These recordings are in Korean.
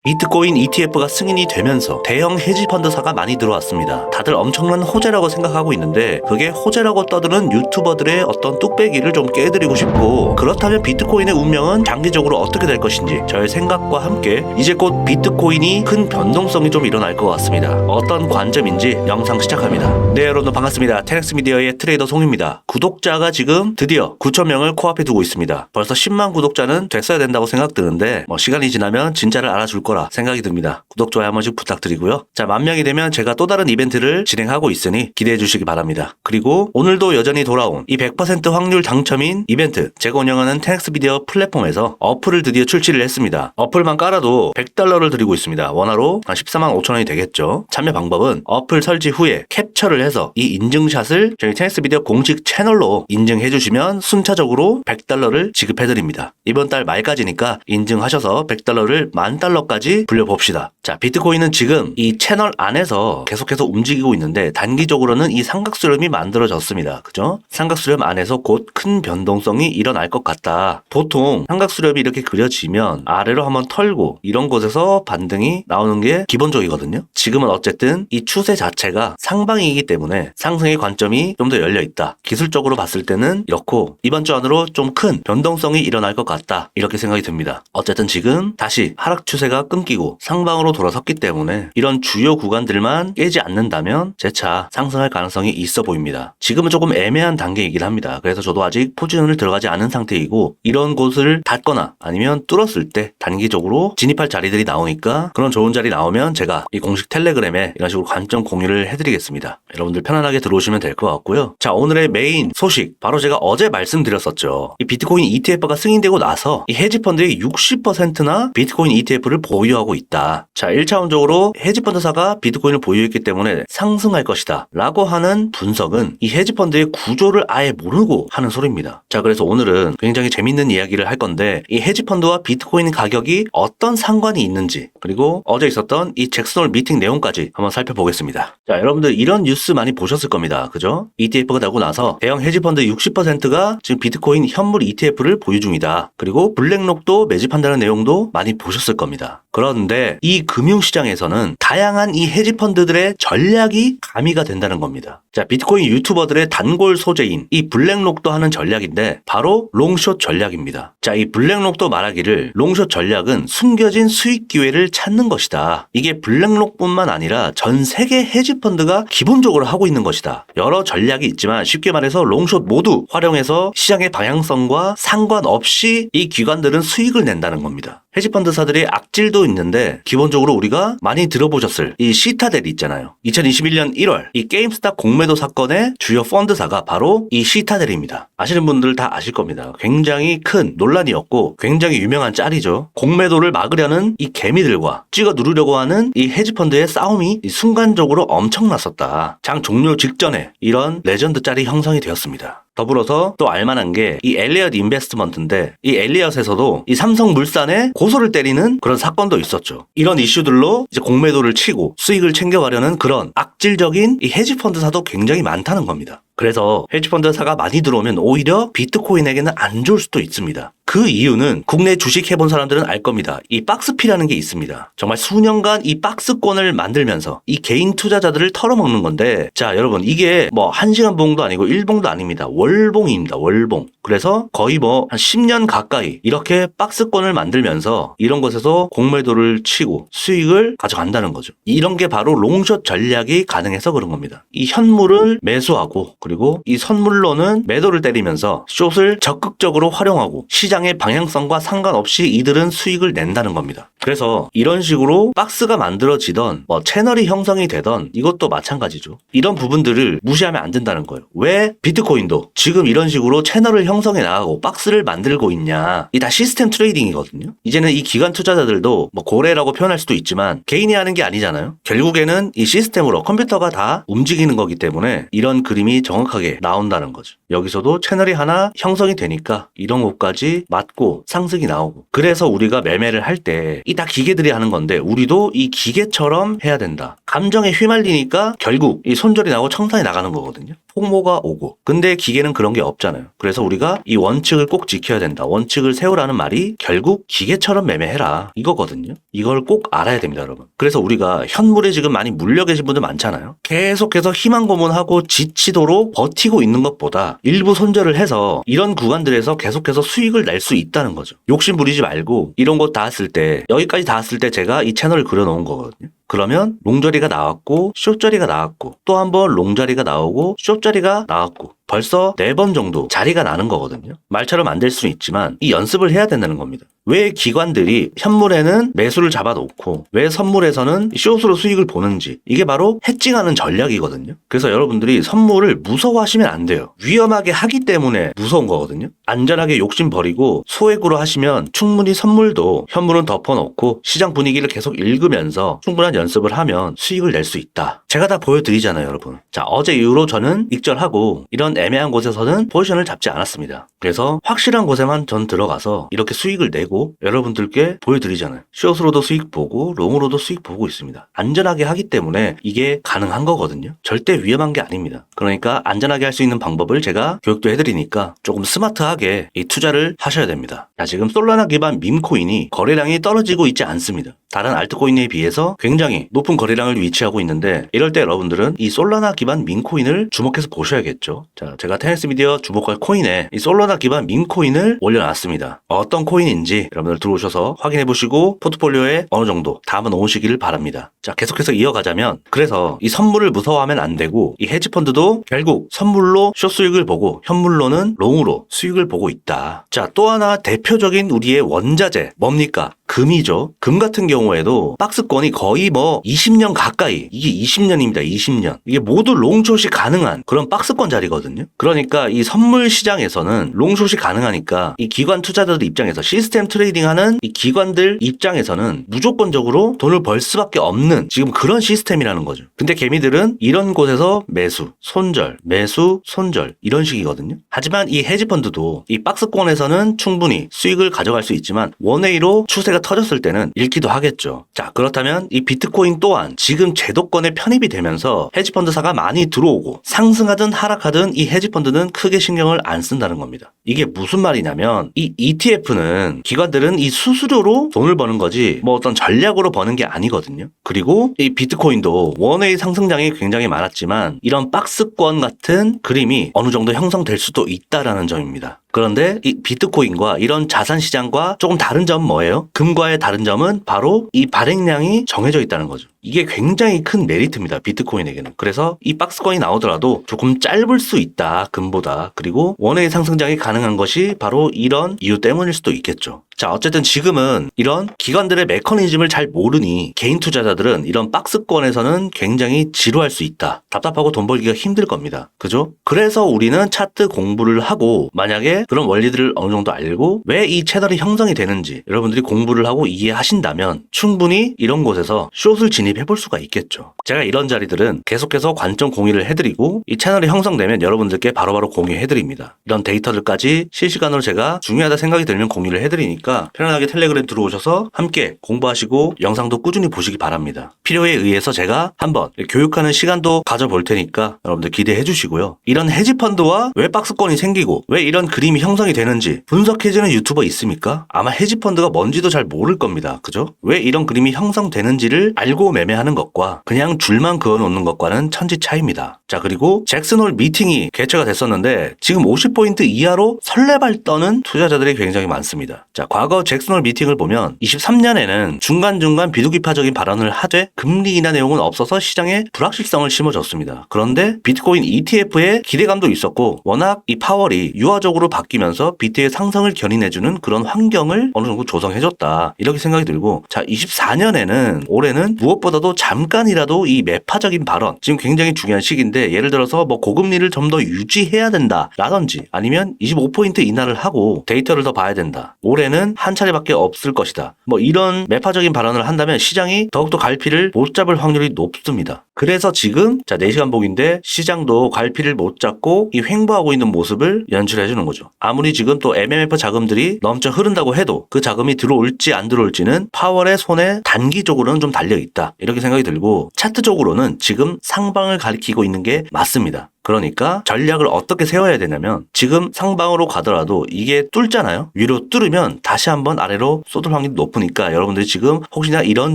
비트코인 ETF가 승인이 되면서 대형 헤지펀드사가 많이 들어왔습니다. 다들 엄청난 호재라고 생각하고 있는데 그게 호재라고 떠드는 유튜버들의 어떤 뚝배기를 좀 깨드리고 싶고, 그렇다면 비트코인의 운명은 장기적으로 어떻게 될 것인지 저의 생각과 함께 이제 곧 비트코인이 큰 변동성이 좀 일어날 것 같습니다. 어떤 관점인지 영상 시작합니다. 네, 여러분 반갑습니다. 테넥스 미디어의 트레이더 송입니다. 구독자가 지금 드디어 9,000명을 코앞에 두고 있습니다. 벌써 10만 구독자는 됐어야 된다고 생각드는데 시간이 지나면 진짜를 알아줄 거라 생각이 듭니다. 구독, 좋아요 한 번씩 부탁드리고요. 자, 10,000명이 되면 제가 또 다른 이벤트를 진행하고 있으니 기대해 주시기 바랍니다. 그리고 오늘도 여전히 돌아온 이 100% 확률 당첨인 이벤트, 제가 운영하는 테넥스 미디어 플랫폼에서 어플을 드디어 출시를 했습니다. 어플만 깔아도 $100를 드리고 있습니다. 원화로 한 145,000원이 되겠죠. 참여 방법은 어플 설치 후에 캡처를 해서 이 인증샷을 저희 테넥스 미디어 공식 채널로 인증해 주시면 순차적으로 $100를 지급해 드립니다. 이번 달 말까지니까 인증하셔서 $100를 $10,000까지 불려봅시다. 자, 비트코인은 지금 이 채널 안에서 계속해서 움직이고 있는데 단기적으로는 이 삼각수렴이 만들어졌습니다. 그죠? 삼각수렴 안에서 곧 큰 변동성이 일어날 것 같다. 보통 삼각수렴이 이렇게 그려지면 아래로 한번 털고 이런 곳에서 반등이 나오는 게 기본적이거든요. 지금은 어쨌든 이 추세 자체가 상방이기 때문에 상승의 관점이 좀 더 열려 있다. 기술적으로 봤을 때는 이렇고 이번 주 안으로 좀 큰 변동성이 일어날 것 같다. 이렇게 생각이 듭니다. 어쨌든 지금 다시 하락 추세가 끊기고 상방으로 돌아섰기 때문에 이런 주요 구간들만 깨지 않는다면 재차 상승할 가능성이 있어 보입니다. 지금은 조금 애매한 단계이긴 합니다. 그래서 저도 아직 포지션을 들어가지 않은 상태이고, 이런 곳을 닫거나 아니면 뚫었을 때 단기적으로 진입할 자리들이 나오니까 그런 좋은 자리 나오면 제가 이 공식 텔레그램에 이런 식으로 관점 공유를 해드리겠습니다. 여러분들 편안하게 들어오시면 될 것 같고요. 자, 오늘의 메인 소식, 바로 제가 어제 말씀드렸었죠. 이 비트코인 ETF가 승인되고 나서 이 헤지펀드의 60%나 비트코인 ETF를 보유하고 있다. 자, 1차원적으로 헤지펀드사가 비트코인을 보유했기 때문에 상승할 것이다 라고 하는 분석은 이 헤지펀드의 구조를 아예 모르고 하는 소리입니다. 자, 그래서 오늘은 굉장히 재밌는 이야기를 할 건데, 이 헤지펀드와 비트코인 가격이 어떤 상관이 있는지, 그리고 어제 있었던 이 잭슨홀 미팅 내용까지 한번 살펴보겠습니다. 자, 여러분들 이런 뉴스 많이 보셨을 겁니다. 그죠? ETF가 나고 나서 대형 헤지펀드 60%가 지금 비트코인 현물 ETF를 보유 중이다. 그리고 블랙록도 매집한다는 내용도 많이 보셨을 겁니다. 그런데 이 금융시장에서는 다양한 이 헤지펀드들의 전략이 가미가 된다는 겁니다. 자, 비트코인 유튜버들의 단골 소재인 이 블랙록도 하는 전략인데 바로 롱숏 전략입니다. 자, 이 블랙록도 말하기를 롱숏 전략은 숨겨진 수익 기회를 찾는 것이다. 이게 블랙록뿐만 아니라 전 세계 헤지펀드가 기본적으로 하고 있는 것이다. 여러 전략이 있지만 쉽게 말해서 롱숏 모두 활용해서 시장의 방향성과 상관없이 이 기관들은 수익을 낸다는 겁니다. 헤지펀드사들의 악질도 있는데 기본적으로 우리가 많이 들어보셨을 이 시타델이 있잖아요. 2021년 1월 이 게임스탑 공매도 사건의 주요 펀드사가 바로 이 시타델입니다. 아시는 분들 다 아실 겁니다. 굉장히 큰 논란이었고 굉장히 유명한 짤이죠. 공매도를 막으려는 이 개미들과 찍어 누르려고 하는 이 헤지펀드의 싸움이 순간적으로 엄청났었다. 장 종료 직전에 이런 레전드 짤이 형성이 되었습니다. 더불어서 또 알만한 게 이 엘리엇 인베스트먼트인데, 이 엘리엇에서도 이 삼성물산에 고소를 때리는 그런 사건도 있었죠. 이런 이슈들로 이제 공매도를 치고 수익을 챙겨가려는 그런 악질적인 이 헤지펀드사도 굉장히 많다는 겁니다. 그래서 헤지펀드사가 많이 들어오면 오히려 비트코인에게는 안 좋을 수도 있습니다. 그 이유는 국내 주식 해본 사람들은 알 겁니다. 이 박스피라는 게 있습니다. 정말 수년간 이 박스권을 만들면서 이 개인 투자자들을 털어먹는 건데, 자, 여러분 이게 뭐 1시간 봉도 아니고 1봉도 아닙니다. 월봉입니다. 월봉. 그래서 거의 뭐 한 10년 가까이 이렇게 박스권을 만들면서 이런 것에서 공매도를 치고 수익을 가져간다는 거죠. 이런 게 바로 롱숏 전략이 가능해서 그런 겁니다. 이 현물을 매수하고 그리고 이 선물로는 매도를 때리면서 숏을 적극적으로 활용하고 시장의 방향성과 상관없이 이들은 수익을 낸다는 겁니다. 그래서 이런 식으로 박스가 만들어지던 뭐 채널이 형성이 되던 이것도 마찬가지죠. 이런 부분들을 무시하면 안 된다는 거예요. 왜 비트코인도 지금 이런 식으로 채널을 형성해 나가고 박스를 만들고 있냐. 이 다 시스템 트레이딩이거든요. 이제는 이 기관 투자자들도 뭐 고래라고 표현할 수도 있지만 개인이 하는 게 아니잖아요. 결국에는 이 시스템으로 컴퓨터가 다 움직이는 거기 때문에 이런 그림이 정확하게 나온다는 거죠. 여기서도 채널이 하나 형성이 되니까 이런 것까지 맞고 상승이 나오고, 그래서 우리가 매매를 할 때 이 다 기계들이 하는 건데 우리도 이 기계처럼 해야 된다. 감정에 휘말리니까 결국 이 손절이 나고 청산이 나가는 거거든요. 폭모가 오고. 근데 기계는 그런 게 없잖아요. 그래서 우리가 이 원칙을 꼭 지켜야 된다. 원칙을 세우라는 말이 결국 기계처럼 매매해라. 이거거든요. 이걸 꼭 알아야 됩니다, 여러분. 그래서 우리가 현물에 지금 많이 물려 계신 분들 많잖아요. 계속해서 희망 고문하고 지치도록 버티고 있는 것보다 일부 손절을 해서 이런 구간들에서 계속해서 수익을 낼 수 있다는 거죠. 욕심 부리지 말고 이런 거 닿았을 때, 여기까지 닿았을 때 제가 이 채널을 그려놓은 거거든요. 그러면 롱자리가 나왔고 숏자리가 나왔고 또 한 번 롱자리가 나오고 숏자리가 나왔고 벌써 4번 정도 자리가 나는 거거든요. 말처럼 안 될 수는 있지만 이 연습을 해야 된다는 겁니다. 왜 기관들이 현물에는 매수를 잡아놓고 왜 선물에서는 숏으로 수익을 보는지, 이게 바로 해칭하는 전략이거든요. 그래서 여러분들이 선물을 무서워하시면 안 돼요. 위험하게 하기 때문에 무서운 거거든요. 안전하게 욕심 버리고 소액으로 하시면 충분히 선물도 현물은 덮어놓고 시장 분위기를 계속 읽으면서 충분한 연습을 하면 수익을 낼 수 있다. 제가 다 보여드리잖아요, 여러분. 자, 어제 이후로 저는 익절하고 이런 애매한 곳에서는 포지션을 잡지 않았습니다. 그래서 확실한 곳에만 전 들어가서 이렇게 수익을 내고 여러분들께 보여드리잖아요. 숏으로도 수익 보고 롱으로도 수익 보고 있습니다. 안전하게 하기 때문에 이게 가능한 거거든요. 절대 위험한 게 아닙니다. 그러니까 안전하게 할 수 있는 방법을 제가 교육도 해드리니까 조금 스마트하게 이 투자를 하셔야 됩니다. 자, 지금 솔라나 기반 밈코인이 거래량이 떨어지고 있지 않습니다. 다른 알트코인에 비해서 굉장히 높은 거래량을 위치하고 있는데, 이럴 때 여러분들은 이 솔라나 기반 밈코인을 주목해서 보셔야겠죠. 자, 제가 테네스 미디어 주목할 코인에 이 솔라나 기반 밈코인을 올려놨습니다. 어떤 코인인지 여러분들 들어오셔서 확인해보시고 포트폴리오에 어느 정도 담아놓으시기를 바랍니다. 자, 계속해서 이어가자면, 그래서 이 선물을 무서워하면 안 되고 이 헤지펀드도 결국 선물로 숏 수익을 보고 현물로는 롱으로 수익을 보고 있다. 자, 또 하나 대표적인 우리의 원자재 뭡니까? 금이죠. 금 같은 경우에도 박스권이 거의 20년 가까이, 이게 20년입니다. 20년. 이게 모두 롱숏이 가능한 그런 박스권 자리거든요. 그러니까 이 선물 시장에서는 롱숏이 가능하니까 이 기관 투자자들 입장에서, 시스템 트레이딩하는 이 기관들 입장에서는 무조건적으로 돈을 벌 수밖에 없는 지금 그런 시스템이라는 거죠. 근데 개미들은 이런 곳에서 매수, 손절, 매수, 손절 이런 식이거든요. 하지만 이 헤지펀드도 이 박스권에서는 충분히 수익을 가져갈 수 있지만 원웨이로 추세가 터졌을 때는 잃기도 하겠죠. 자, 그렇다면 이 비트코인 또한 지금 제도권에 편입이 되면서 헤지펀드사가 많이 들어오고 상승하든 하락하든 이 헤지펀드는 크게 신경을 안 쓴다는 겁니다. 이게 무슨 말이냐면, 이 ETF는 기관들은 이 수수료로 돈을 버는 거지 어떤 전략으로 버는 게 아니거든요. 그리고 이 비트코인도 원웨이 상승장이 굉장히 많았지만 이런 박스권 같은 그림이 어느 정도 형성될 수도 있다라는 점입니다. 그런데 이 비트코인과 이런 자산 시장과 조금 다른 점은 뭐예요? 금과의 다른 점은 바로 이 발행량이 정해져 있다는 거죠. 이게 굉장히 큰 메리트입니다. 비트코인에게는. 그래서 이 박스권이 나오더라도 조금 짧을 수 있다. 금보다. 그리고 원웨이 상승장이 가능한 것이 바로 이런 이유 때문일 수도 있겠죠. 자, 어쨌든 지금은 이런 기관들의 메커니즘을 잘 모르니 개인 투자자들은 이런 박스권에서는 굉장히 지루할 수 있다. 답답하고 돈 벌기가 힘들 겁니다. 그죠? 그래서 우리는 차트 공부를 하고, 만약에 그런 원리들을 어느 정도 알고 왜 이 채널이 형성이 되는지 여러분들이 공부를 하고 이해하신다면 충분히 이런 곳에서 숏을 진입해 볼 수가 있겠죠. 제가 이런 자리들은 계속해서 관점 공유를 해드리고 이 채널이 형성되면 여러분들께 바로바로 공유해드립니다. 이런 데이터들까지 실시간으로 제가 중요하다 생각이 들면 공유를 해드리니까 편안하게 텔레그램 들어오셔서 함께 공부하시고 영상도 꾸준히 보시기 바랍니다. 필요에 의해서 제가 한번 교육하는 시간도 가져볼 테니까 여러분들 기대해 주시고요. 이런 헤지펀드와 왜 박스권이 생기고 왜 이런 그림이 형성이 되는지 분석해주는 유튜버 있습니까? 아마 헤지펀드가 뭔지도 잘 모를 겁니다. 그죠? 왜 이런 그림이 형성되는지를 알고 매매하는 것과 그냥 줄만 그어놓는 것과는 천지 차이입니다. 자, 그리고 잭슨홀 미팅이 개최가 됐었는데 지금 50포인트 이하로 설레발 떠는 투자자들이 굉장히 많습니다. 자, 과거 잭슨홀 미팅을 보면 23년에는 중간중간 비둘기파적인 발언을 하되 금리 인하 내용은 없어서 시장에 불확실성을 심어줬습니다. 그런데 비트코인 ETF에 기대감도 있었고 워낙 이 파월이 유화적으로 바뀌면서 비트의 상승을 견인해주는 그런 환경을 어느 정도 조성해줬다. 이렇게 생각이 들고, 자, 24년에는 올해는 무엇보다도 잠깐이라도 이 매파적인 발언, 지금 굉장히 중요한 시기인데 예를 들어서 고금리를 좀 더 유지해야 된다 라든지 아니면 25포인트 인하를 하고 데이터를 더 봐야 된다. 올해는 한 차례밖에 없을 것이다. 이런 매파적인 발언을 한다면 시장이 더욱더 갈피를 못 잡을 확률이 높습니다. 그래서 지금 4시간 보기인데 시장도 갈피를 못 잡고 이 횡보하고 있는 모습을 연출해주는 거죠. 아무리 지금 또 MMF 자금들이 넘쳐 흐른다고 해도 그 자금이 들어올지 안 들어올지는 파월의 손에 단기적으로는 좀 달려있다. 이렇게 생각이 들고 차트적으로는 지금 상방을 가리키고 있는 게 맞습니다. 그러니까 전략을 어떻게 세워야 되냐면 지금 상방으로 가더라도 이게 뚫잖아요. 위로 뚫으면 다시 한번 아래로 쏟을 확률이 높으니까 여러분들이 지금 혹시나 이런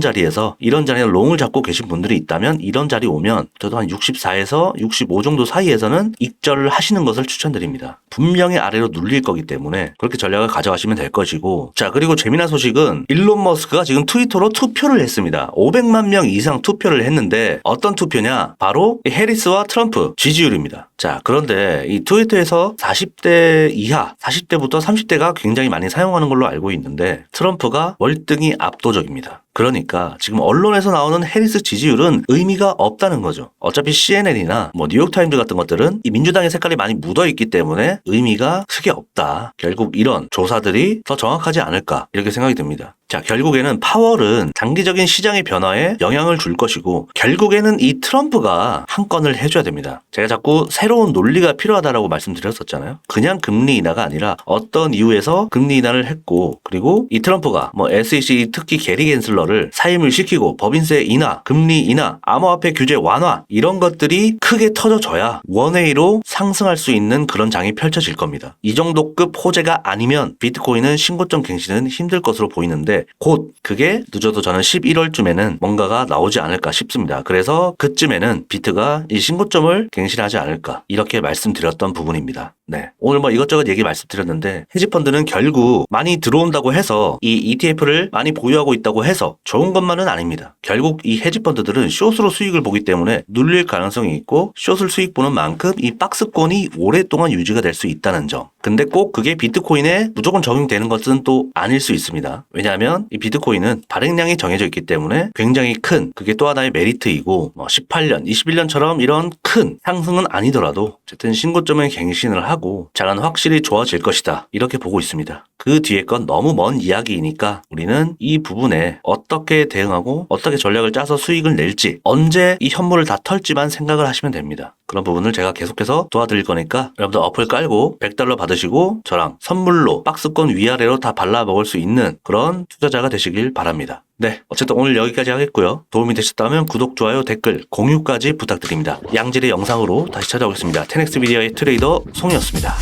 자리에서 롱을 잡고 계신 분들이 있다면 이런 자리 오면 저도 한 64에서 65 정도 사이에서는 익절을 하시는 것을 추천드립니다. 분명히 아래로 눌릴 거기 때문에 그렇게 전략을 가져가시면 될 것이고, 자, 그리고 재미난 소식은 일론 머스크가 지금 트위터로 투표를 했습니다. 500만 명 이상 투표를 했는데 어떤 투표냐? 바로 해리스와 트럼프 지지율입니다. 자, 그런데 이 트위터에서 40대 이하, 40대부터 30대가 굉장히 많이 사용하는 걸로 알고 있는데 트럼프가 월등히 압도적입니다. 그러니까 지금 언론에서 나오는 해리스 지지율은 의미가 없다는 거죠. 어차피 CNN이나 뉴욕타임즈 같은 것들은 이 민주당의 색깔이 많이 묻어있기 때문에 의미가 크게 없다. 결국 이런 조사들이 더 정확하지 않을까 이렇게 생각이 듭니다. 자, 결국에는 파월은 장기적인 시장의 변화에 영향을 줄 것이고 결국에는 이 트럼프가 한 건을 해줘야 됩니다. 제가 자꾸 새로운 논리가 필요하다라고 말씀드렸었잖아요. 그냥 금리 인하가 아니라 어떤 이유에서 금리 인하를 했고, 그리고 이 트럼프가 SEC 특히 게리 겐슬러를 사임을 시키고 법인세 인하, 금리 인하, 암호화폐 규제 완화 이런 것들이 크게 터져져야 원웨이로 상승할 수 있는 그런 장이 펼쳐질 겁니다. 이 정도급 호재가 아니면 비트코인은 신고점 갱신은 힘들 것으로 보이는데 곧 그게 늦어도 저는 11월쯤에는 뭔가가 나오지 않을까 싶습니다. 그래서 그쯤에는 비트가 이 신고점을 갱신하지 않을까 이렇게 말씀드렸던 부분입니다. 네, 오늘 이것저것 얘기 말씀드렸는데 헤지펀드는 결국 많이 들어온다고 해서 이 ETF를 많이 보유하고 있다고 해서 좋은 것만은 아닙니다. 결국 이 헤지펀드들은 숏으로 수익을 보기 때문에 눌릴 가능성이 있고 숏을 수익 보는 만큼 이 박스권이 오랫동안 유지가 될 수 있다는 점. 근데 꼭 그게 비트코인에 무조건 적용되는 것은 또 아닐 수 있습니다. 왜냐하면 이 비트코인은 발행량이 정해져 있기 때문에 굉장히 큰 그게 또 하나의 메리트이고 18년, 21년처럼 이런 큰 상승은 아니더라도 어쨌든 신고점에 갱신을 하고 장은 확실히 좋아질 것이다. 이렇게 보고 있습니다. 그 뒤에 건 너무 먼 이야기이니까 우리는 이 부분에 어떻게 대응하고 어떻게 전략을 짜서 수익을 낼지 언제 이 현물을 다 털지만 생각을 하시면 됩니다. 그런 부분을 제가 계속해서 도와드릴 거니까 여러분들 어플 깔고 $100 받으시고 저랑 선물로 박스권 위아래로 다 발라먹을 수 있는 그런 투자자가 되시길 바랍니다. 네, 어쨌든 오늘 여기까지 하겠고요. 도움이 되셨다면 구독, 좋아요, 댓글, 공유까지 부탁드립니다. 양질의 영상으로 다시 찾아오겠습니다. 10X 미디어의 트레이더 송이었습니다.